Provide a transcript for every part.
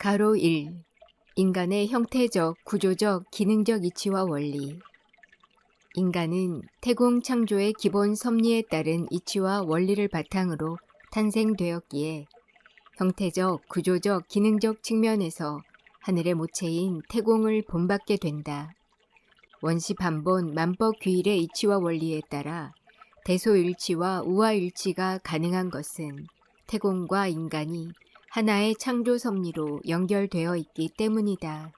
가로 1. 인간의 형태적, 구조적, 기능적 이치와 원리. 인간은 태공 창조의 기본 섭리에 따른 이치와 원리를 바탕으로 탄생되었기에 형태적, 구조적, 기능적 측면에서 하늘의 모체인 태공을 본받게 된다. 원시 반본 만법 규일의 이치와 원리에 따라 대소일치와 우화일치가 가능한 것은 태공과 인간이 하나의 창조 섭리로 연결되어 있기 때문이다.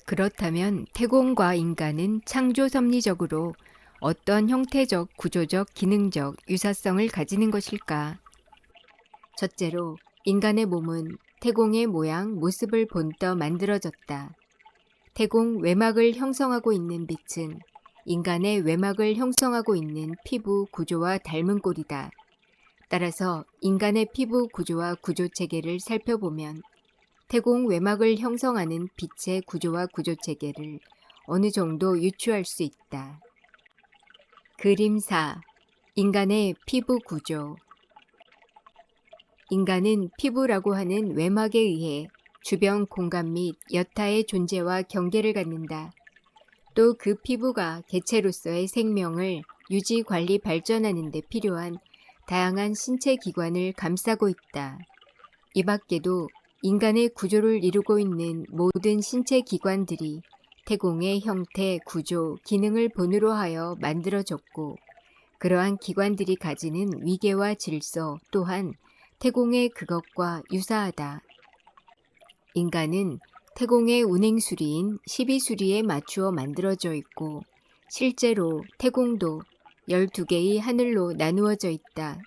그렇다면 태공과 인간은 창조 섭리적으로 어떤 형태적, 구조적, 기능적 유사성을 가지는 것일까? 첫째로 인간의 몸은 태공의 모양, 모습을 본떠 만들어졌다. 태공 외막을 형성하고 있는 빛은 인간의 외막을 형성하고 있는 피부 구조와 닮은 꼴이다. 따라서 인간의 피부 구조와 구조체계를 살펴보면 태공 외막을 형성하는 빛의 구조와 구조체계를 어느 정도 유추할 수 있다. 그림 4. 인간의 피부 구조. 인간은 피부라고 하는 외막에 의해 주변 공간 및 여타의 존재와 경계를 갖는다. 또 그 피부가 개체로서의 생명을 유지, 관리, 발전하는 데 필요한 다양한 신체 기관을 감싸고 있다. 이 밖에도 인간의 구조를 이루고 있는 모든 신체 기관들이 태공의 형태, 구조, 기능을 본으로 하여 만들어졌고 그러한 기관들이 가지는 위계와 질서 또한 태공의 그것과 유사하다. 인간은 태공의 운행수리인 12수리에 맞추어 만들어져 있고 실제로 태공도 12개의 하늘로 나누어져 있다.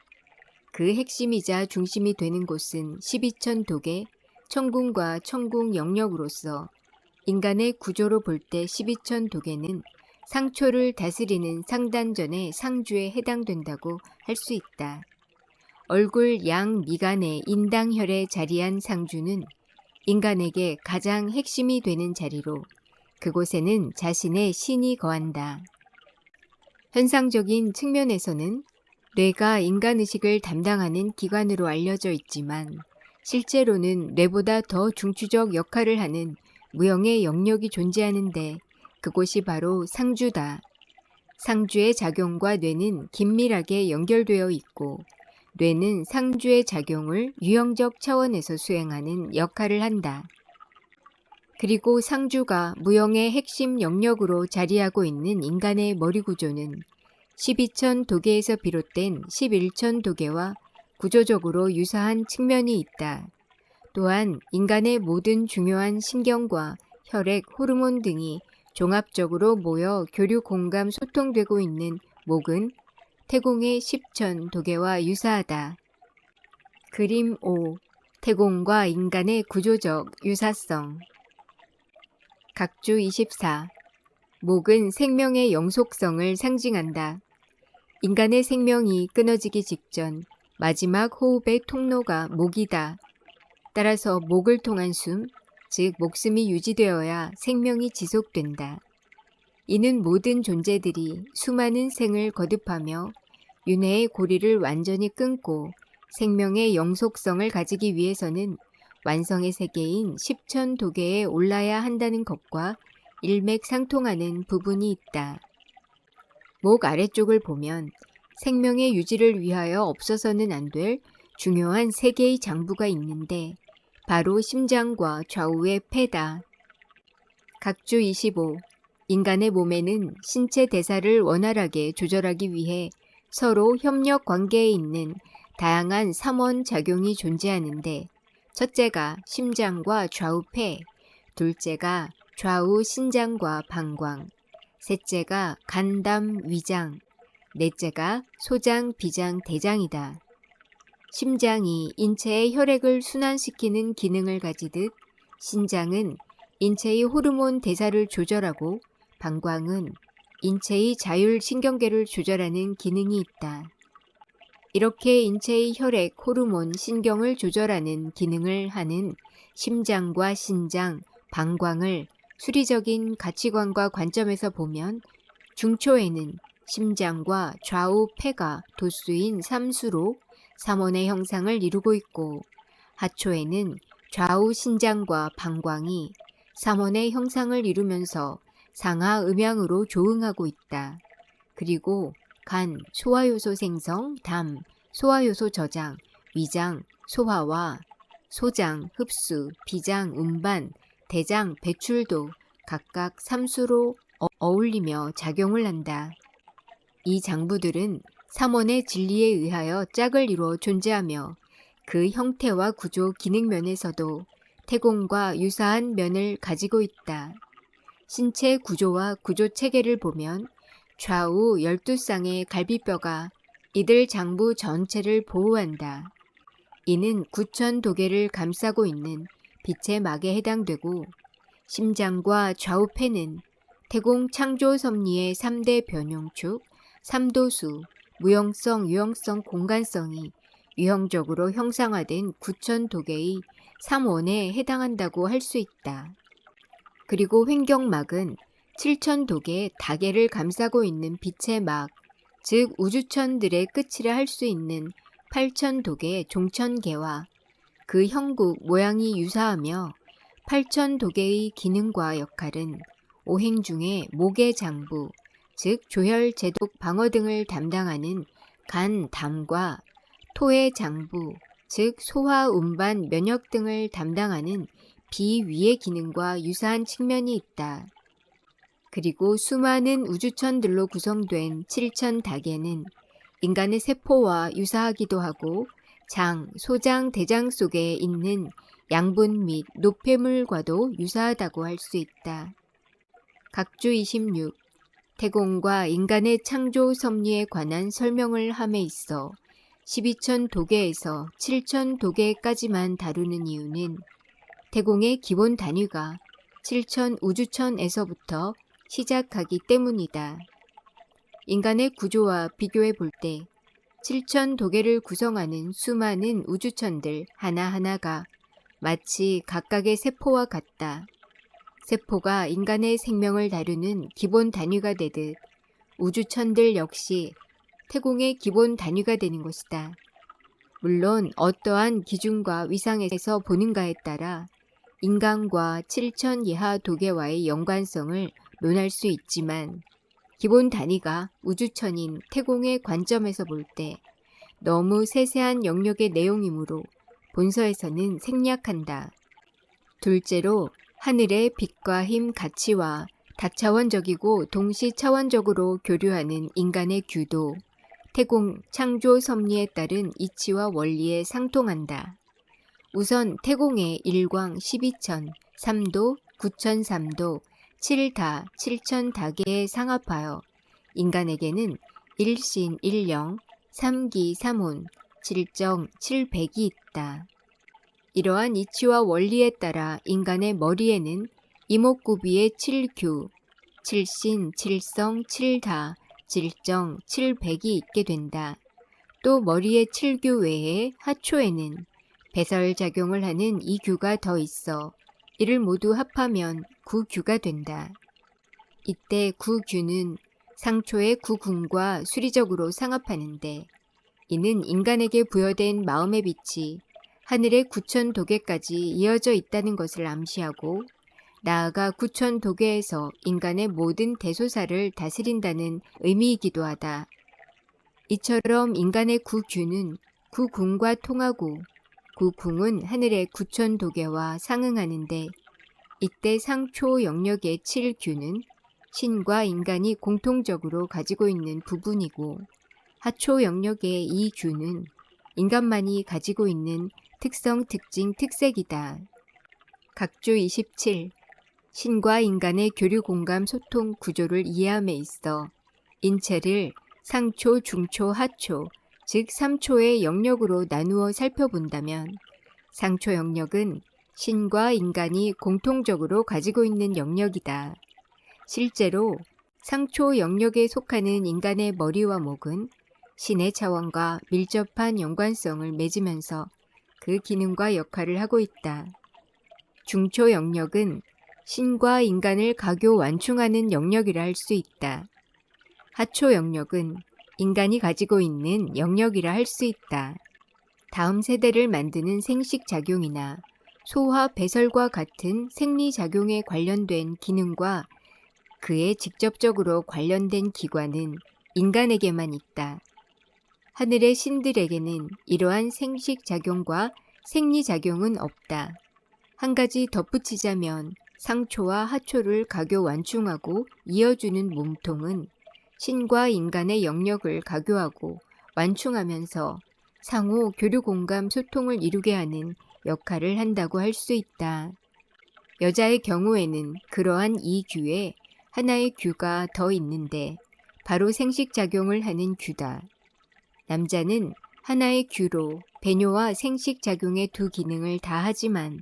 그 핵심이자 중심이 되는 곳은 12천 도계, 천궁과 천궁 영역으로서 인간의 구조로 볼 때 12천 도계는 상초를 다스리는 상단전의 상주에 해당된다고 할 수 있다. 얼굴 양 미간의 인당혈에 자리한 상주는 인간에게 가장 핵심이 되는 자리로 그곳에는 자신의 신이 거한다. 현상적인 측면에서는 뇌가 인간의식을 담당하는 기관으로 알려져 있지만 실제로는 뇌보다 더 중추적 역할을 하는 무형의 영역이 존재하는데 그곳이 바로 상주다. 상주의 작용과 뇌는 긴밀하게 연결되어 있고 뇌는 상주의 작용을 유형적 차원에서 수행하는 역할을 한다. 그리고 상주가 무형의 핵심 영역으로 자리하고 있는 인간의 머리 구조는 12천 도계에서 비롯된 11천 도계와 구조적으로 유사한 측면이 있다. 또한 인간의 모든 중요한 신경과 혈액, 호르몬 등이 종합적으로 모여 교류, 공감, 소통되고 있는 목은 태공의 10천 도계와 유사하다. 그림 5. 태공과 인간의 구조적 유사성. 각주 24. 목은 생명의 영속성을 상징한다. 인간의 생명이 끊어지기 직전 마지막 호흡의 통로가 목이다. 따라서 목을 통한 숨, 즉 목숨이 유지되어야 생명이 지속된다. 이는 모든 존재들이 수많은 생을 거듭하며 윤회의 고리를 완전히 끊고 생명의 영속성을 가지기 위해서는 완성의 세계인 10천 도계에 올라야 한다는 것과 일맥상통하는 부분이 있다. 목 아래쪽을 보면 생명의 유지를 위하여 없어서는 안 될 중요한 세 개의 장부가 있는데 바로 심장과 좌우의 폐다. 각주 25. 인간의 몸에는 신체 대사를 원활하게 조절하기 위해 서로 협력 관계에 있는 다양한 삼원 작용이 존재하는데 첫째가 심장과 좌우 폐, 둘째가 좌우 신장과 방광, 셋째가 간담 위장, 넷째가 소장, 비장, 대장이다. 심장이 인체의 혈액을 순환시키는 기능을 가지듯 신장은 인체의 호르몬 대사를 조절하고 방광은 인체의 자율신경계를 조절하는 기능이 있다. 이렇게 인체의 혈액, 호르몬, 신경을 조절하는 기능을 하는 심장과 신장, 방광을 수리적인 가치관과 관점에서 보면 중초에는 심장과 좌우 폐가 도수인 삼수로 삼원의 형상을 이루고 있고 하초에는 좌우 신장과 방광이 삼원의 형상을 이루면서 상하 음양으로 조응하고 있다. 그리고 간, 소화효소 생성, 담, 소화효소 저장, 위장, 소화와 소장, 흡수, 비장, 운반, 대장, 배출도 각각 삼수로 어울리며 작용을 한다. 이 장부들은 삼원의 진리에 의하여 짝을 이루어 존재하며 그 형태와 구조, 기능 면에서도 태공과 유사한 면을 가지고 있다. 신체 구조와 구조 체계를 보면 좌우 12쌍의 갈비뼈가 이들 장부 전체를 보호한다. 이는 구천도계를 감싸고 있는 빛의 막에 해당되고 심장과 좌우폐는 태공 창조 섭리의 3대 변용축, 삼도수, 무형성, 유형성, 공간성이 유형적으로 형상화된 구천도계의 3원에 해당한다고 할 수 있다. 그리고 횡격막은 7천도계 다계를 감싸고 있는 빛의 막, 즉 우주천들의 끝이라 할 수 있는 8천도계 종천계와 그 형국 모양이 유사하며 8천도계의 기능과 역할은 오행 중에 목의 장부, 즉 조혈, 제독, 방어 등을 담당하는 간, 담과 토의 장부, 즉 소화, 운반, 면역 등을 담당하는 비위의 기능과 유사한 측면이 있다. 그리고 수많은 우주천들로 구성된 7천다계는 인간의 세포와 유사하기도 하고 장, 소장, 대장 속에 있는 양분 및 노폐물과도 유사하다고 할 수 있다. 각주 26. 태공과 인간의 창조 섭리에 관한 설명을 함에 있어 12천도계에서 7천도계까지만 다루는 이유는 태공의 기본 단위가 7천 우주천에서부터 시작하기 때문이다. 인간의 구조와 비교해 볼 때 7천도계를 구성하는 수많은 우주천들 하나하나가 마치 각각의 세포와 같다. 세포가 인간의 생명을 다루는 기본 단위가 되듯 우주천들 역시 태공의 기본 단위가 되는 것이다. 물론 어떠한 기준과 위상에서 보는가에 따라 인간과 7천 이하 도계와의 연관성을 논할 수 있지만 기본 단위가 우주천인 태공의 관점에서 볼 때 너무 세세한 영역의 내용이므로 본서에서는 생략한다. 둘째로 하늘의 빛과 힘 가치와 다차원적이고 동시차원적으로 교류하는 인간의 규도, 태공 창조 섭리에 따른 이치와 원리에 상통한다. 우선 태공의 1광 12천, 3도, 9천 3도, 7다, 7천 다계에 상합하여 인간에게는 1신, 1령, 3기, 3혼, 7정, 7백이 있다. 이러한 이치와 원리에 따라 인간의 머리에는 이목구비의 7규, 7신, 7성, 7다, 7정, 7백이 있게 된다. 또 머리의 7규 외에 하초에는 배설작용을 하는 2규가 더 있어 이를 모두 합하면 9규가 된다. 이때 9규는 상초의 9궁과 수리적으로 상합하는데 이는 인간에게 부여된 마음의 빛이 하늘의 9천도계까지 이어져 있다는 것을 암시하고 나아가 9천도계에서 인간의 모든 대소사를 다스린다는 의미이기도 하다. 이처럼 인간의 9규는 9궁과 통하고 9궁은 하늘의 9천도계와 상응하는데 이때 상초 영역의 7규는 신과 인간이 공통적으로 가지고 있는 부분이고 하초 영역의 2규는 인간만이 가지고 있는 특성, 특징, 특색이다. 각주 27. 신과 인간의 교류, 공감, 소통, 구조를 이해함에 있어 인체를 상초, 중초, 하초, 즉 3초의 영역으로 나누어 살펴본다면 상초 영역은 신과 인간이 공통적으로 가지고 있는 영역이다. 실제로 상초 영역에 속하는 인간의 머리와 목은 신의 차원과 밀접한 연관성을 맺으면서 그 기능과 역할을 하고 있다. 중초 영역은 신과 인간을 가교 완충하는 영역이라 할 수 있다. 하초 영역은 인간이 가지고 있는 영역이라 할 수 있다. 다음 세대를 만드는 생식작용이나 소화 배설과 같은 생리작용에 관련된 기능과 그에 직접적으로 관련된 기관은 인간에게만 있다. 하늘의 신들에게는 이러한 생식작용과 생리작용은 없다. 한 가지 덧붙이자면 상초와 하초를 가교 완충하고 이어주는 몸통은 신과 인간의 영역을 가교하고 완충하면서 상호 교류공감 소통을 이루게 하는 역할을 한다고 할 수 있다. 여자의 경우에는 그러한 이 규에 하나의 규가 더 있는데 바로 생식작용을 하는 규다. 남자는 하나의 규로 배뇨와 생식작용의 두 기능을 다 하지만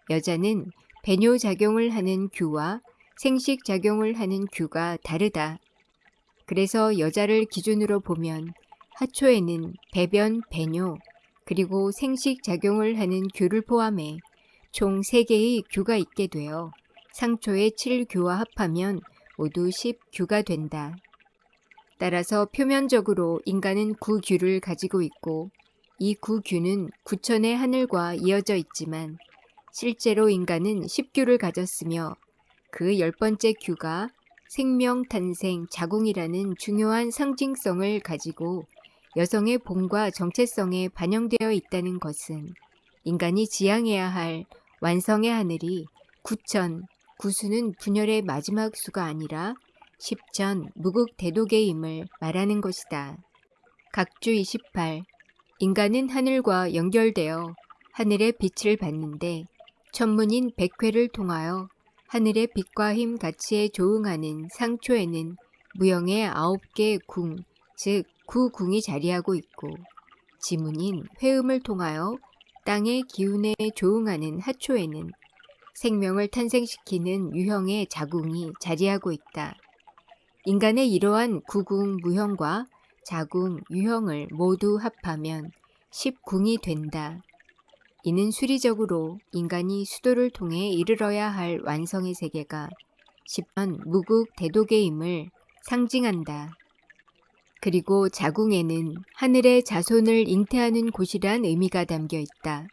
여자는 배뇨작용을 하는 규와 생식작용을 하는 규가 다르다. 그래서 여자를 기준으로 보면 하초에는 배변, 배뇨, 그리고 생식작용을 하는 규를 포함해 총 3개의 규가 있게 되어 상초의 7규와 합하면 모두 10규가 된다. 따라서 표면적으로 인간은 9규를 가지고 있고 이 9규는 구천의 하늘과 이어져 있지만 실제로 인간은 10규를 가졌으며 그 10번째 규가 생명, 탄생, 자궁이라는 중요한 상징성을 가지고 여성의 본과 정체성에 반영되어 있다는 것은 인간이 지향해야 할 완성의 하늘이 구천, 구수는 분열의 마지막 수가 아니라 십천, 무극대도계임을 말하는 것이다. 각주 28. 인간은 하늘과 연결되어 하늘의 빛을 받는데 천문인 백회를 통하여 하늘의 빛과 힘 가치에 조응하는 상초에는 무형의 9개 궁, 즉 구궁이 자리하고 있고 지문인 회음을 통하여 땅의 기운에 조응하는 하초에는 생명을 탄생시키는 유형의 자궁이 자리하고 있다. 인간의 이러한 구궁 무형과 자궁 유형을 모두 합하면 10궁이 된다. 이는 수리적으로 인간이 수도를 통해 이르러야 할 완성의 세계가 10번 무극대도계임을 상징한다. 그리고 자궁에는 하늘의 자손을 잉태하는 곳이란 의미가 담겨 있다.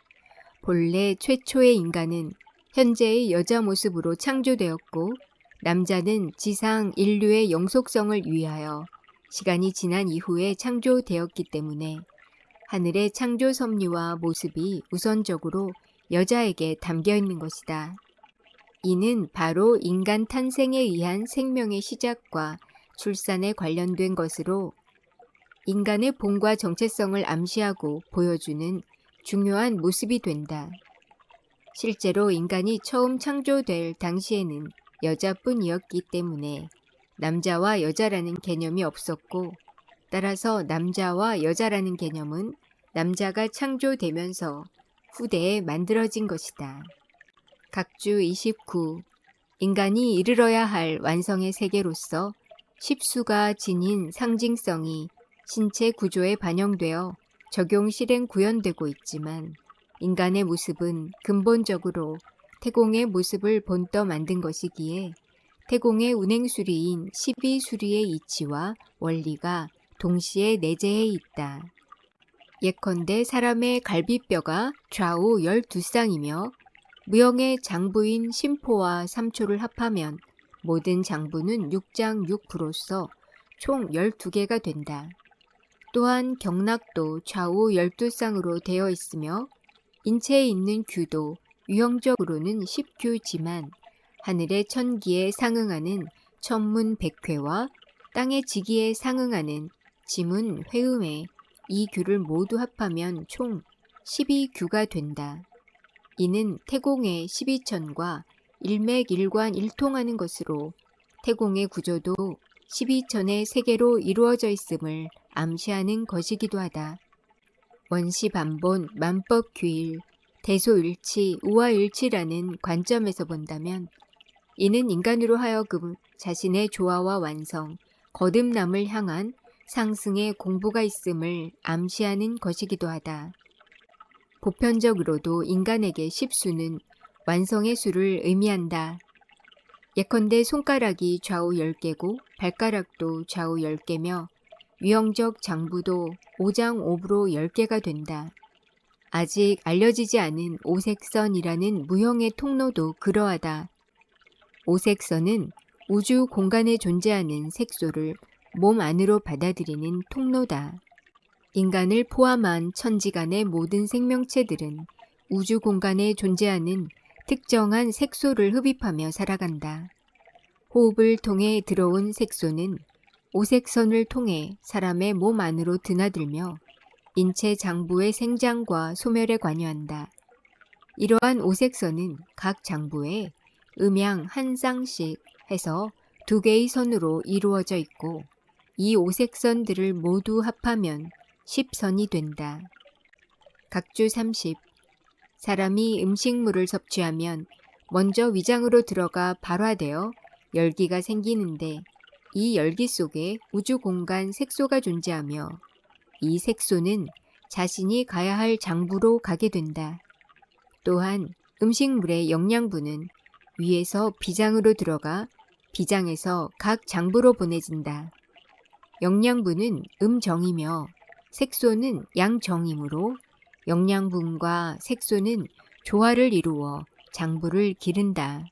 본래 최초의 인간은 현재의 여자 모습으로 창조되었고 남자는 지상 인류의 영속성을 위하여 시간이 지난 이후에 창조되었기 때문에 하늘의 창조 섭리와 모습이 우선적으로 여자에게 담겨 있는 것이다. 이는 바로 인간 탄생에 의한 생명의 시작과 출산에 관련된 것으로 인간의 본과 정체성을 암시하고 보여주는 중요한 모습이 된다. 실제로 인간이 처음 창조될 당시에는 여자뿐이었기 때문에 남자와 여자라는 개념이 없었고 따라서 남자와 여자라는 개념은 남자가 창조되면서 후대에 만들어진 것이다. 각주 29. 인간이 이르러야 할 완성의 세계로서 십수가 지닌 상징성이 신체 구조에 반영되어 적용 실행 구현되고 있지만 인간의 모습은 근본적으로 태공의 모습을 본떠 만든 것이기에 태공의 운행수리인 12수리의 이치와 원리가 동시에 내재해 있다. 예컨대 사람의 갈비뼈가 좌우 12쌍이며 무형의 장부인 심포와 삼초를 합하면 모든 장부는 6장 6부로서 총 12개가 된다. 또한 경락도 좌우 12쌍으로 되어 있으며 인체에 있는 규도 유형적으로는 10규지만 하늘의 천기에 상응하는 천문 백회와 땅의 지기에 상응하는 지문 회음에 이 규를 모두 합하면 총 12규가 된다. 이는 태공의 12천과 일맥일관 일통하는 것으로 태공의 구조도 12천의 세계로 이루어져 있음을 암시하는 것이기도 하다. 원시반본, 만법규일, 대소일치, 우화일치라는 관점에서 본다면 이는 인간으로 하여금 자신의 조화와 완성, 거듭남을 향한 상승의 공부가 있음을 암시하는 것이기도 하다. 보편적으로도 인간에게 십수는 완성의 수를 의미한다. 예컨대 손가락이 좌우 10개고 발가락도 좌우 10개며 유형적 장부도 5장 5부로 10개가 된다. 아직 알려지지 않은 오색선이라는 무형의 통로도 그러하다. 오색선은 우주 공간에 존재하는 색소를 몸 안으로 받아들이는 통로다. 인간을 포함한 천지간의 모든 생명체들은 우주 공간에 존재하는 특정한 색소를 흡입하며 살아간다. 호흡을 통해 들어온 색소는 오색선을 통해 사람의 몸 안으로 드나들며 인체 장부의 생장과 소멸에 관여한다. 이러한 오색선은 각 장부에 음양 한 쌍씩 해서 2개의 선으로 이루어져 있고 이 오색선들을 모두 합하면 10선이 된다. 각주 30. 사람이 음식물을 섭취하면 먼저 위장으로 들어가 발화되어 열기가 생기는데 이 열기 속에 우주 공간 색소가 존재하며 이 색소는 자신이 가야 할 장부로 가게 된다. 또한 음식물의 영양분은 위에서 비장으로 들어가 비장에서 각 장부로 보내진다. 영양분은 음정이며 색소는 양정이므로 영양분과 색소는 조화를 이루어 장부를 기른다.